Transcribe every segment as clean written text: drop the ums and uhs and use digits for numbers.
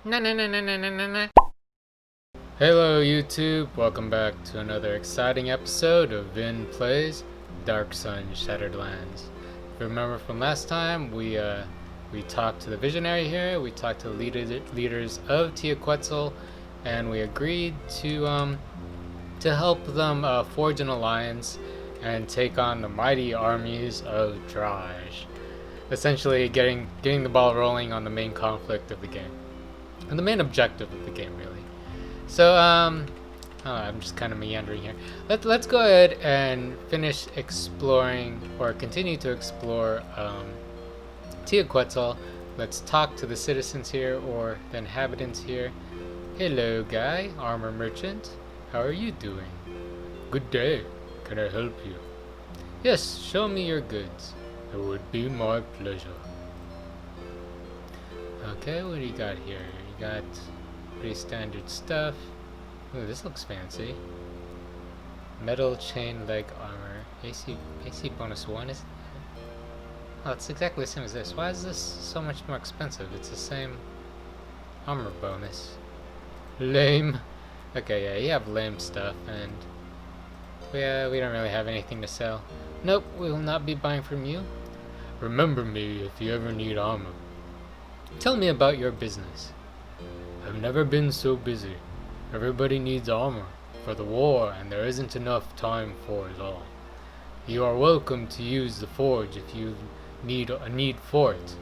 Na na na na na na na na. Hello YouTube, welcome back to another exciting episode of Vin Plays Dark Sun Shattered Lands. If you remember from last time, we talked to the visionary here, we talked to the leaders of Teaquetzl, and we agreed to help them forge an alliance and take on the mighty armies of Draj. Essentially getting the ball rolling on the main conflict of the game. And the main objective of the game, really. So, I'm just kind of meandering here. Let's go ahead and finish exploring, or continue to explore, Teaquetzl. Let's talk to the citizens here, or the inhabitants here. Hello, guy, armor merchant. How are you doing? Good day. Can I help you? Yes, show me your goods. It would be my pleasure. Okay, what do you got here? You got pretty standard stuff. Ooh, this looks fancy. Metal chain leg armor. AC bonus 1 is. Oh, it's exactly the same as this. Why is this so much more expensive? It's the same armor bonus. Lame. Okay, yeah, you have lame stuff, and yeah, we don't really have anything to sell. Nope, we will not be buying from you. Remember me if you ever need armor. Tell me about your business. I've never been so busy. Everybody needs armor for the war, and there isn't enough time for it all. You are welcome to use the forge if you need a need for it.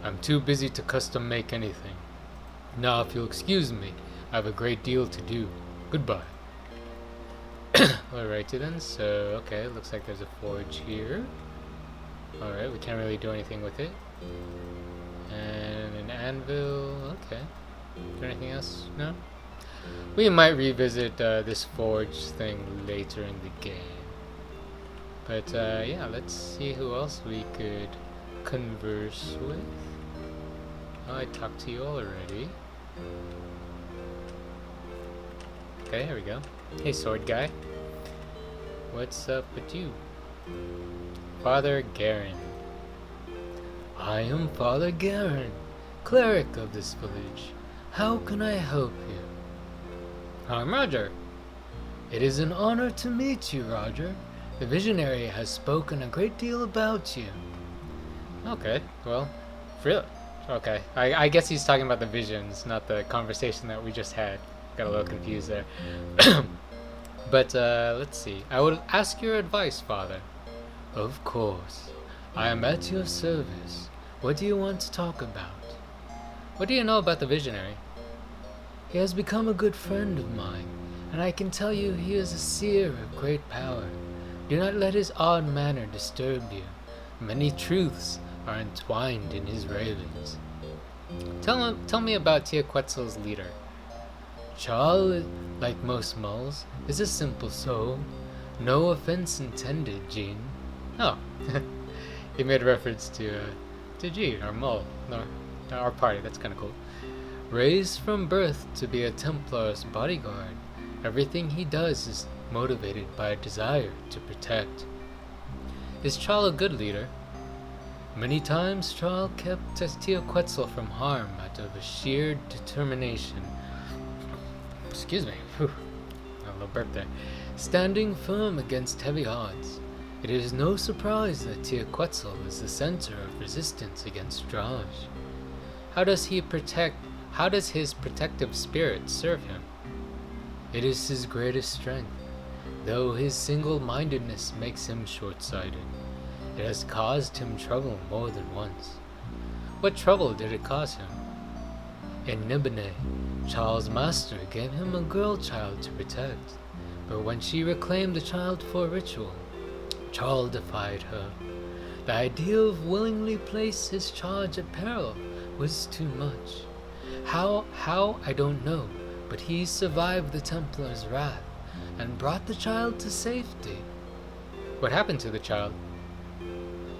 I'm too busy to custom make anything. Now, if you'll excuse me, I have a great deal to do. Goodbye. Alrighty then, so, okay, looks like there's a forge here. Alright, we can't really do anything with it. And an anvil, okay. Is there anything else? No? We might revisit this forge thing later in the game. But yeah, let's see who else we could converse with. Oh, I talked to you already. Okay, here we go. Hey, sword guy. What's up with you? Father Garen. I am Father Garen, cleric of this village. How can I help you? I'm Roger. It is an honor to meet you, Roger. The visionary has spoken a great deal about you. Okay, well, really? Okay, I guess he's talking about the visions, not the conversation that we just had. Got a little confused there. But, let's see. I will ask your advice, Father. Of course. I am at your service. What do you want to talk about? What do you know about the visionary? He has become a good friend of mine, and I can tell you he is a seer of great power. Do not let his odd manner disturb you. Many truths are entwined in his ravings. Tell me about Teaquetzl's leader. Charles, like most moles, is a simple soul. No offense intended, Jean. Oh, he made reference to Jean, our mole, no, our party. That's kind of cool. Raised from birth to be a Templar's bodyguard, everything he does is motivated by a desire to protect. Is Charles a good leader? Many times Charles kept Teaquetzl from harm out of a sheer determination. Excuse me, whew, a little burp there. Standing firm against heavy odds. It is no surprise that Teaquetzl is the center of resistance against Draj. How does his protective spirit serve him? It is his greatest strength, though his single-mindedness makes him short-sighted. It has caused him trouble more than once. What trouble did it cause him? In Nibene, Charles' master gave him a girl child to protect, but when she reclaimed the child for ritual, Charles defied her. The idea of willingly place his charge at peril was too much. How, I don't know, but he survived the Templar's wrath and brought the child to safety. What happened to the child?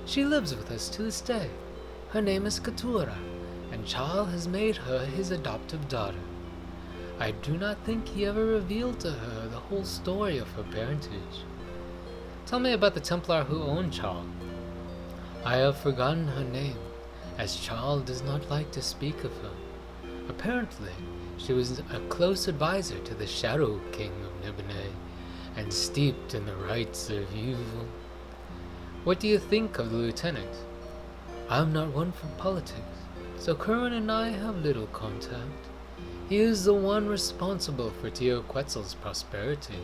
She lives with us to this day. Her name is Katura, and Charles has made her his adoptive daughter. I do not think he ever revealed to her the whole story of her parentage. Tell me about the Templar who owned Charles. I have forgotten her name, as Charles does not like to speak of her. Apparently, she was a close advisor to the Shadow King of Nibene, and steeped in the rites of evil. What do you think of the lieutenant? I'm not one for politics, so Curran and I have little contact. He is the one responsible for Teaquetzl's prosperity.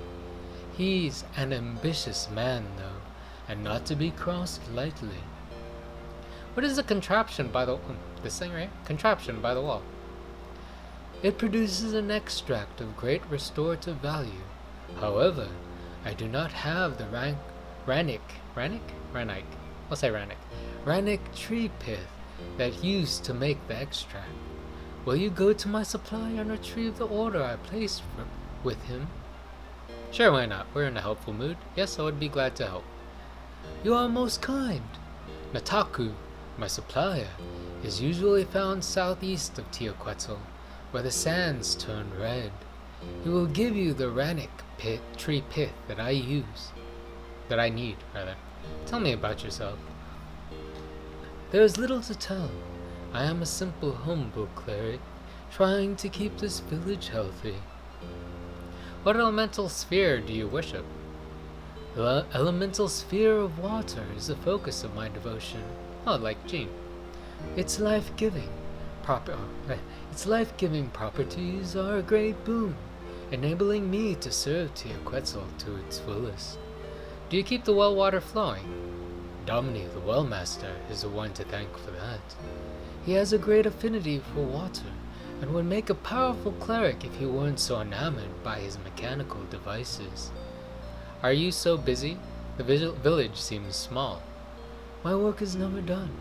He's an ambitious man, though, and not to be crossed lightly. What is the contraption by the this thing right here? Contraption by the wall. It produces an extract of great restorative value. However, I do not have the Rannick tree pith that used to make the extract. Will you go to my supplier and retrieve the order I placed with him? Sure, why not? We're in a helpful mood. Yes, I would be glad to help. You are most kind. Nataku, my supplier, is usually found southeast of Teaquetzl, where the sands turn red. He will give you the Rannick tree pith that I need. Tell me about yourself. There is little to tell. I am a simple, humble cleric, trying to keep this village healthy. What elemental sphere do you worship? The elemental sphere of water is the focus of my devotion. Oh, like Jean. Its life-giving properties are a great boon, enabling me to serve Teaquetzl to its fullest. Do you keep the well water flowing? Domini, the well master, is the one to thank for that. He has a great affinity for water, and would make a powerful cleric if he weren't so enamored by his mechanical devices. Are you so busy? The village seems small. My work is never done.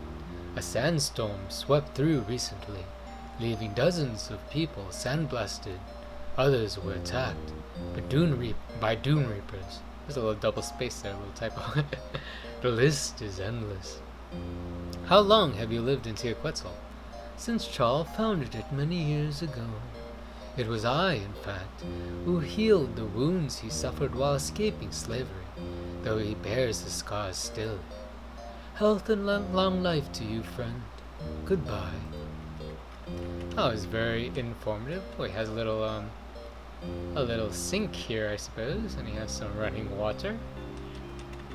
A sandstorm swept through recently, leaving dozens of people sandblasted. Others were attacked by dune reapers. There's a little double space there, a little typo. The list is endless. How long have you lived in Teaquetzl? Since Charles founded it many years ago. It was I, in fact, who healed the wounds he suffered while escaping slavery, though he bears the scars still. Health and long life to you, friend. Goodbye. Oh, it's very informative. Oh, he has a little sink here, I suppose, and he has some running water.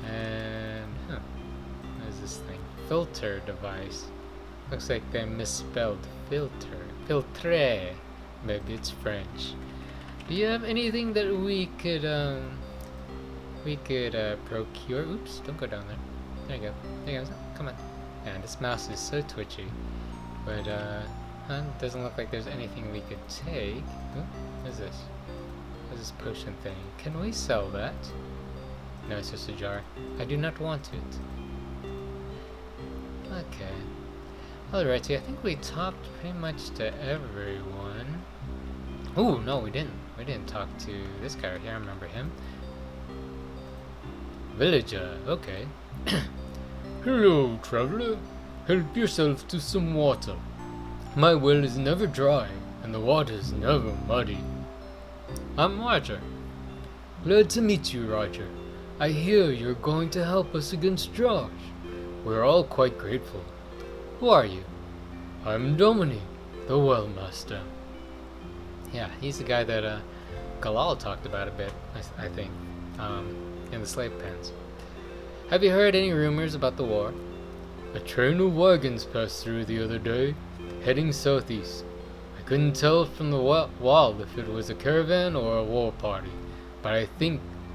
And, what is this thing? Filter device. Looks like they misspelled filter. Filtre. Maybe it's French. Do you have anything that we could procure? Oops, don't go down there. There you go. There you go. Come on. Man, this mouse is so twitchy. But, doesn't look like there's anything we could take. Ooh, what is this? What is this potion thing? Can we sell that? No, it's just a jar. I do not want it. Okay. Alrighty, I think we talked pretty much to everyone. Ooh, no, we didn't. We didn't talk to this guy right here. I remember him. Villager, okay. Hello, traveler. Help yourself to some water. My well is never dry, and the water's never muddy. I'm Roger. Glad to meet you, Roger. I hear you're going to help us against Josh. We're all quite grateful. Who are you? I'm Domini, the well master. Yeah, he's the guy that Galal talked about a bit, I think, in the slave pens. Have you heard any rumors about the war? A train of wagons passed through the other day, heading southeast. I couldn't tell from the wall if it was a caravan or a war party, but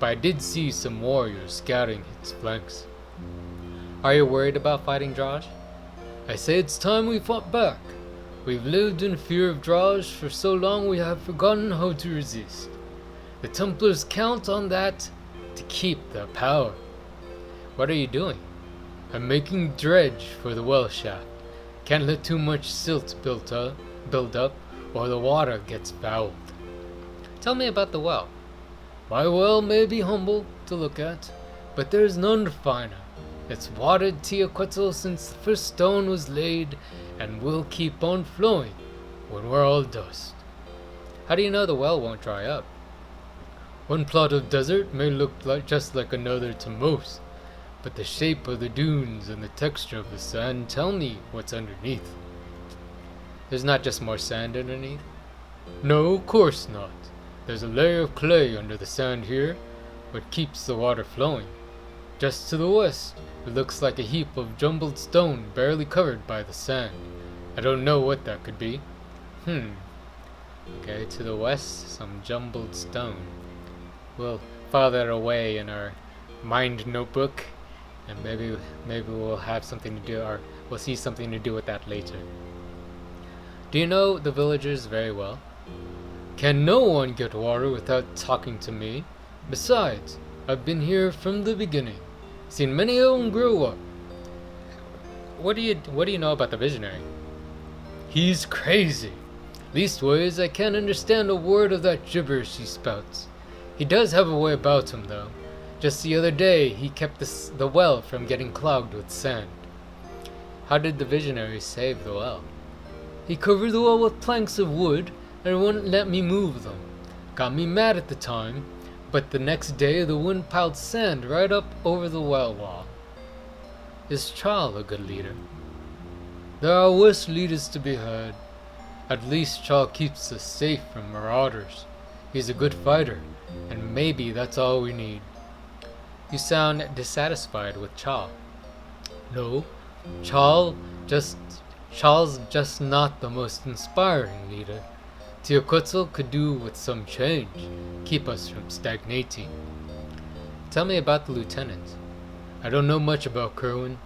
I did see some warriors scouting its flanks. Are you worried about fighting Draj? I say it's time we fought back. We've lived in fear of Draj for so long we have forgotten how to resist. The Templars count on that to keep their power. What are you doing? I'm making dredge for the well shaft. Can't let too much silt build up, or the water gets fouled. Tell me about the well. My well may be humble to look at, but there's none finer. It's watered Teaquetzl since the first stone was laid, and will keep on flowing when we're all dust. How do you know the well won't dry up? One plot of desert may look just like another to most, but the shape of the dunes and the texture of the sand tell me what's underneath. There's not just more sand underneath? No, of course not. There's a layer of clay under the sand here, what keeps the water flowing. Just to the west, it looks like a heap of jumbled stone barely covered by the sand. I don't know what that could be. Okay, to the west, some jumbled stone. We'll file that away in our mind notebook, and maybe we'll have something to do, or we'll see something to do with that later. Do you know the villagers very well? Can no one get water without talking to me? Besides, I've been here from the beginning. Seen many of them grow up. What do you know about the visionary? He's crazy. Leastways, I can't understand a word of that gibberish he spouts. He does have a way about him, though. Just the other day, he kept the well from getting clogged with sand. How did the visionary save the well? He covered the well with planks of wood and wouldn't let me move them. Got me mad at the time, but the next day the wind piled sand right up over the well wall. Is Charles a good leader? There are worse leaders to be had. At least Charles keeps us safe from marauders. He's a good fighter, and maybe that's all we need. You sound dissatisfied with Charles. No, Charles just not the most inspiring leader. Teaquetzl could do with some change, keep us from stagnating. Tell me about the lieutenant. I don't know much about Kerwin.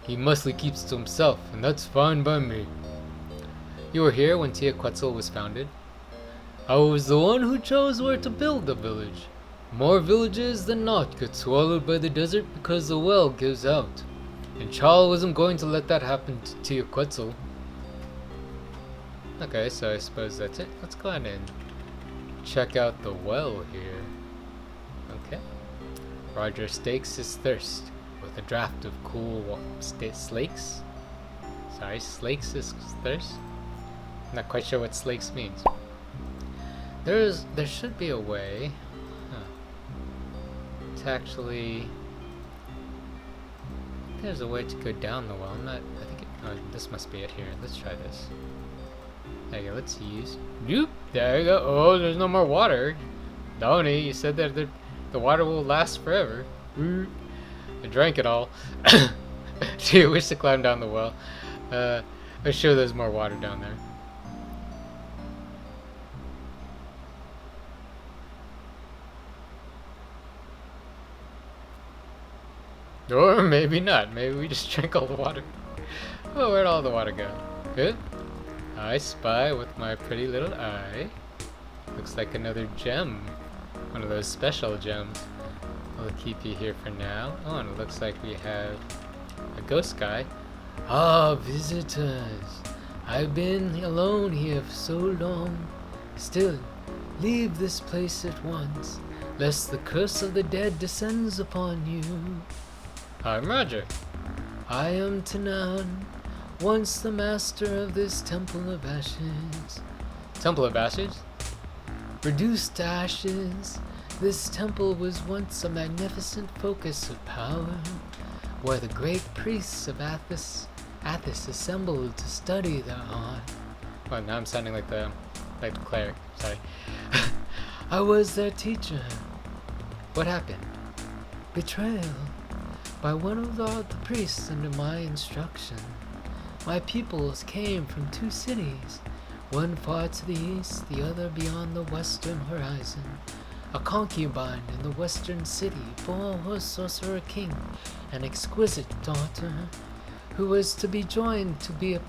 He mostly keeps to himself, and that's fine by me. You were here when Teaquetzl was founded? I was the one who chose where to build the village. More villages than not get swallowed by the desert because the well gives out. And Charles wasn't going to let that happen to Teaquetzl. Okay, so I suppose that's it. Let's go ahead and check out the well here. Okay. Roger stakes his thirst with a draft of cool slakes. Sorry, slakes his thirst? Not quite sure what slakes means. There should be a way to actually. There's a way to go down the well. This must be it here. Let's try this. There you go. Let's use. Nope. There you go. Oh, there's no more water. Donnie, you said that the water will last forever. I drank it all. Do you wish to climb down the well? I'm sure there's more water down there. Or maybe not. Maybe we just drank all the water. Oh, where'd all the water go? Good. I spy with my pretty little eye. Looks like another gem. One of those special gems. I'll keep you here for now. Oh, and it looks like we have a ghost guy. Ah, visitors. I've been alone here for so long. Still, leave this place at once, lest the curse of the dead descends upon you. I'm Roger. I am Tanan, once the master of this Temple of Ashes. Temple of Ashes? Reduced to ashes, this temple was once a magnificent focus of power, where the great priests of Athos assembled to study their art. Well, now I'm sounding like the cleric. Sorry. I was their teacher. What happened? Betrayal. By one of the priests under my instruction. My pupils came from 2 cities, one far to the east, the other beyond the western horizon. A concubine in the western city bore her sorcerer king, an exquisite daughter, who was to be joined to a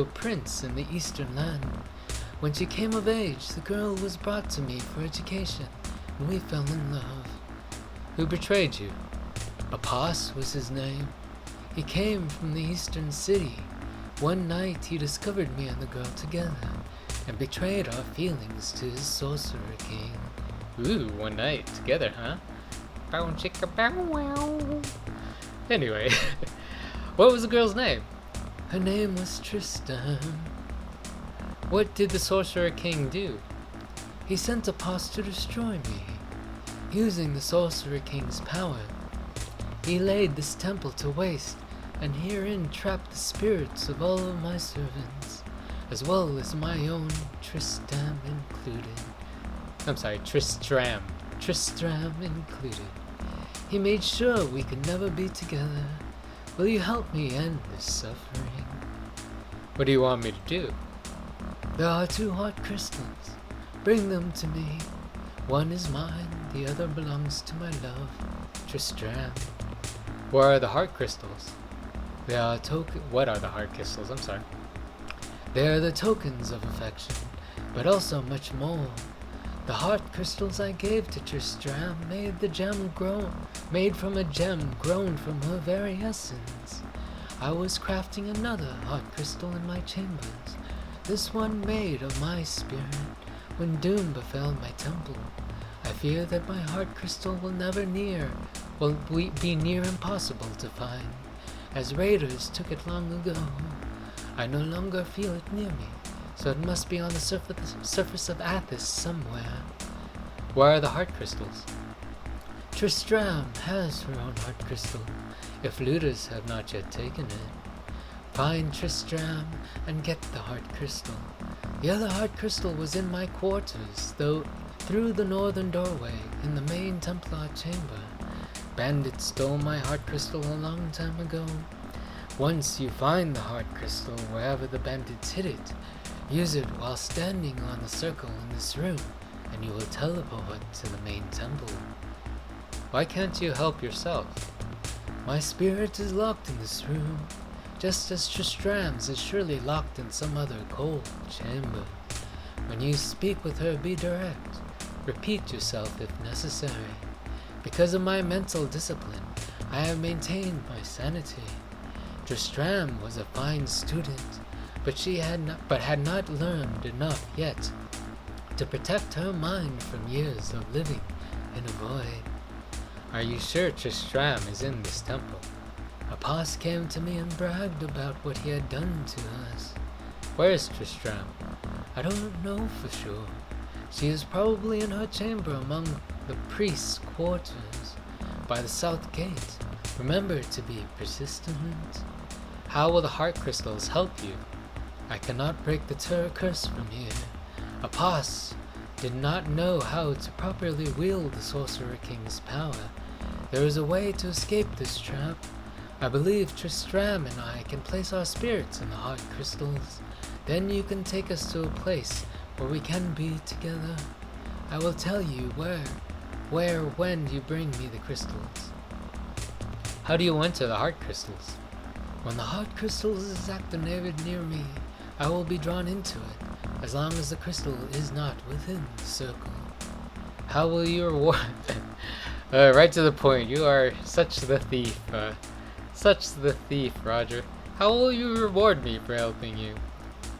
prince in the eastern land. When she came of age, the girl was brought to me for education, and we fell in love. Who betrayed you? Apas was his name. He came from the eastern city. One night he discovered me and the girl together, and betrayed our feelings to his sorcerer king. Ooh, one night together, huh? Bow chicka bow wow. Anyway, what was the girl's name? Her name was Tristan. What did the sorcerer king do? He sent Apas to destroy me. Using the sorcerer king's power, he laid this temple to waste and herein trapped the spirits of all of my servants, as well as my own Tristram included. I'm sorry, Tristram. Tristram included. He made sure we could never be together. Will you help me end this suffering? What do you want me to do? There are 2 heart crystals. Bring them to me. One is mine, the other belongs to my love, Tristram. Where are the heart crystals? They are What are the heart crystals? I'm sorry. They are the tokens of affection, but also much more. The heart crystals I gave to Tristram made from a gem grown from her very essence. I was crafting another heart crystal in my chambers, this one made of my spirit, when doom befell my temple. I fear that my heart crystal will be near impossible to find, as raiders took it long ago. I no longer feel it near me, so it must be on the surface of Athos somewhere. Where are the heart crystals? Tristram has her own heart crystal, if looters have not yet taken it. Find Tristram and get the heart crystal. The other heart crystal was in my quarters, though through the northern doorway in the main Templar chamber. Bandits stole my heart crystal a long time ago. Once you find the heart crystal wherever the bandits hid it, use it while standing on the circle in this room, and you will teleport to the main temple. Why can't you help yourself? My spirit is locked in this room, just as Tristram's is surely locked in some other cold chamber. When you speak with her, be direct. Repeat yourself if necessary. Because of my mental discipline, I have maintained my sanity. Tristram was a fine student, but had not learned enough yet to protect her mind from years of living in a void. Are you sure Tristram is in this temple? A boss came to me and bragged about what he had done to us. Where is Tristram? I don't know for sure. She is probably in her chamber among the priest's quarters, by the south gate. Remember to be persistent. How will the heart crystals help you? I cannot break the curse from here. A boss did not know how to properly wield the Sorcerer King's power. There is a way to escape this trap. I believe Tristram and I can place our spirits in the heart crystals. Then you can take us to a place where we can be together. I will tell you when you bring me the crystals. How do you enter the heart crystals? When the heart crystals is activated near me, I will be drawn into it, as long as the crystal is not within the circle. How will you reward right to the point. You are such the thief. Roger. How will you reward me for helping you?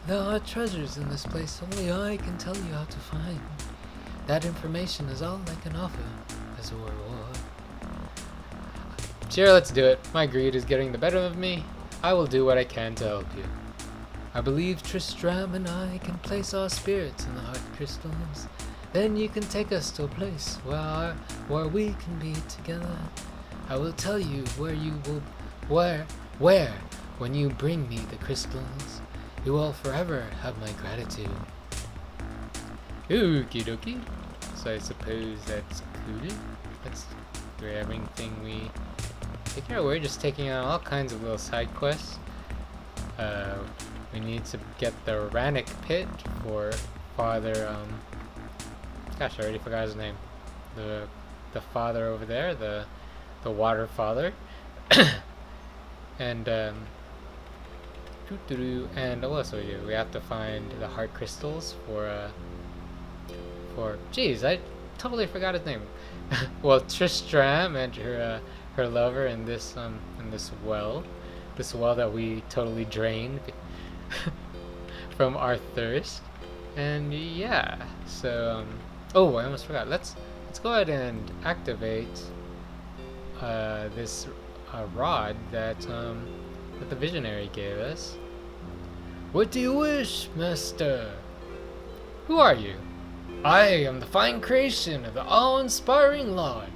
There are treasures in this place only I can tell you how to find. That information is all I can offer as a reward. Sure, let's do it. My greed is getting the better of me. I will do what I can to help you. I believe Tristram and I can place our spirits in the heart crystals. Then you can take us to a place where we can be together. I will tell you where when you bring me the crystals. You will forever have my gratitude. Okie dokie. So I suppose that's cool. Let's do everything we take care of. We're just taking on all kinds of little side quests. We need to get the Rannoch pit for Father, gosh, I already forgot his name. The father over there, the water father. And, and what else do we do? We have to find the heart crystals for geez, I totally forgot his name. Well, Tristram and her lover in this well that we totally drained from our thirst. And yeah, so oh, I almost forgot. Let's go ahead and activate this rod that the visionary gave us. What do you wish, master? Who are you? I am the fine creation of the awe-inspiring Lord.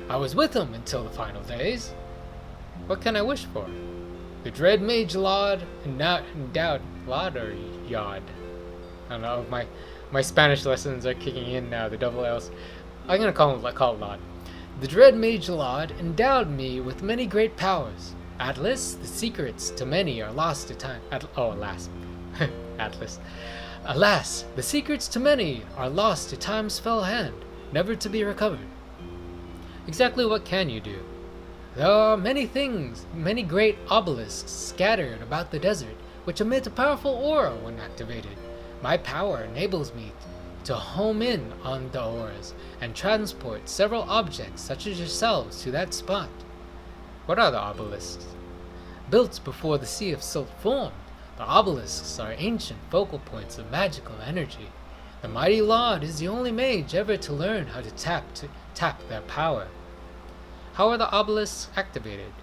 I was with him until the final days. What can I wish for? The dread mage Lord endowed Lord or Yod? I don't know. My Spanish lessons are kicking in now. The double L's. I'm gonna call it Lord. The dread mage Lord endowed me with many great powers. Atlas, the secrets to many are lost to time. Alas. Atlas. Alas, the secrets to many are lost to time's fell hand, never to be recovered. Exactly what can you do? There are many things, many great obelisks scattered about the desert, which emit a powerful aura when activated. My power enables me to home in on the auras and transport several objects such as yourselves to that spot. What are the obelisks? Built before the Sea of Silt formed, the obelisks are ancient focal points of magical energy. The mighty Lord is the only mage ever to learn how to tap their power. How are the obelisks activated?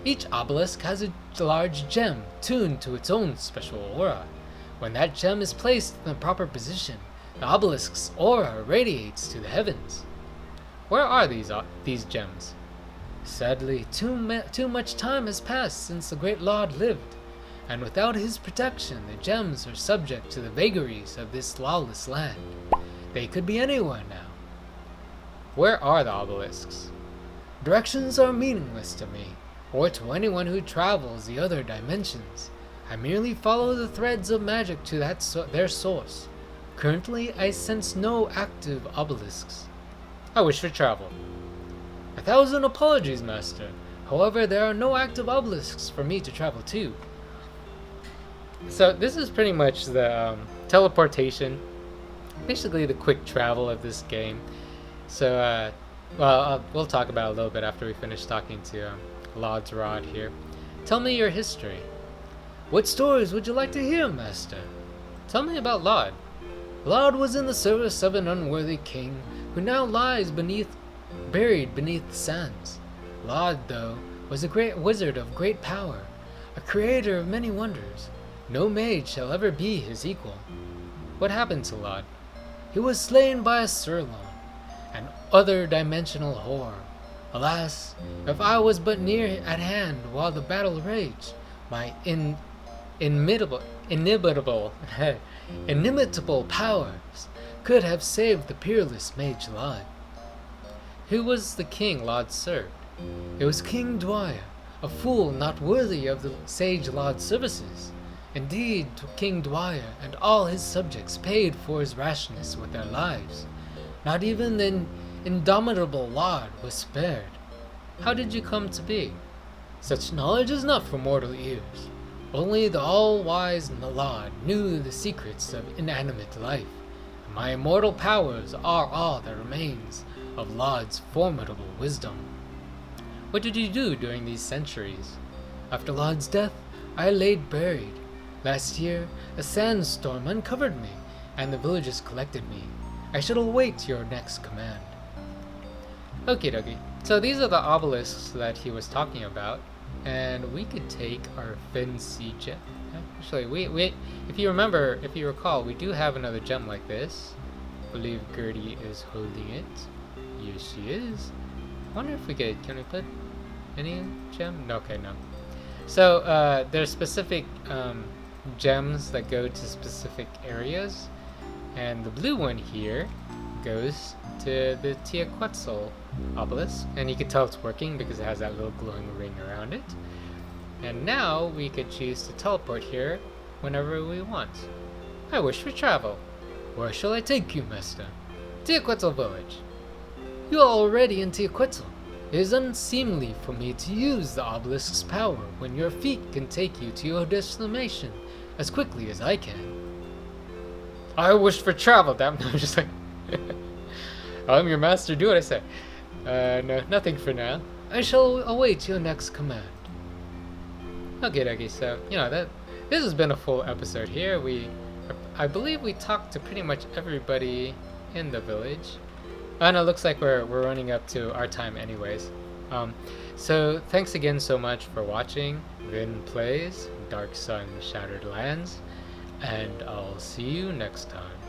Each obelisk has a large gem tuned to its own special aura. When that gem is placed in the proper position, the obelisk's aura radiates to the heavens. Where are these gems? Sadly, too much time has passed since the great Lord lived, and without his protection, the gems are subject to the vagaries of this lawless land. They could be anywhere now. Where are the obelisks? Directions are meaningless to me, or to anyone who travels the other dimensions. I merely follow the threads of magic to their source. Currently, I sense no active obelisks. I wish for travel. 1,000 apologies, Master. However, there are no active obelisks for me to travel to. So this is pretty much the teleportation, basically the quick travel of this game. So, we'll talk about it a little bit after we finish talking to Lord's Rod here. Tell me your history. What stories would you like to hear, Master? Tell me about Lord. Lord was in the service of an unworthy king who now lies buried beneath the sands. Lord, though, was a great wizard of great power, a creator of many wonders. No mage shall ever be his equal. What happened to Lord? He was slain by a Sirloin, an other-dimensional horror. Alas, if I was but near at hand while the battle raged, my inimitable powers could have saved the peerless mage Lord. Who was the king Lord served? It was King Dwyer, a fool not worthy of the sage Lord's services. Indeed, King Dwyer and all his subjects paid for his rashness with their lives. Not even the indomitable Lord was spared. How did you come to be? Such knowledge is not for mortal ears. Only the all-wise Lord knew the secrets of inanimate life, and my immortal powers are all that remains of Lord's formidable wisdom. What did you do during these centuries? After Lord's death, I laid buried. Last year, a sandstorm uncovered me, and the villagers collected me. I shall await your next command. Okie dokie. So these are the obelisks that he was talking about, and we could take our fancy gem. Actually, we if you recall, we do have another gem like this. I believe Gertie is holding it. Yes, she is. I wonder if can we put any gem? No, okay, no. So there's specific gems that go to specific areas, and the blue one here goes to the Teaquetzl obelisk, and you can tell it's working because it has that little glowing ring around it. And now we could choose to teleport here whenever we want. I wish for travel. Where shall I take you, Master? Teaquetzl village. You are already in Teaquetzl. It is unseemly for me to use the obelisk's power when your feet can take you to your destination as quickly as I can. I wish for travel, damn. I'm just like, I'm your master, do what I say. No, nothing for now. I shall await your next command. Okay, so, this has been a full episode here. I believe we talked to pretty much everybody in the village. And it looks like we're running up to our time anyways. So thanks again so much for watching Vin Plays Dark Sun Shattered Lands, and I'll see you next time.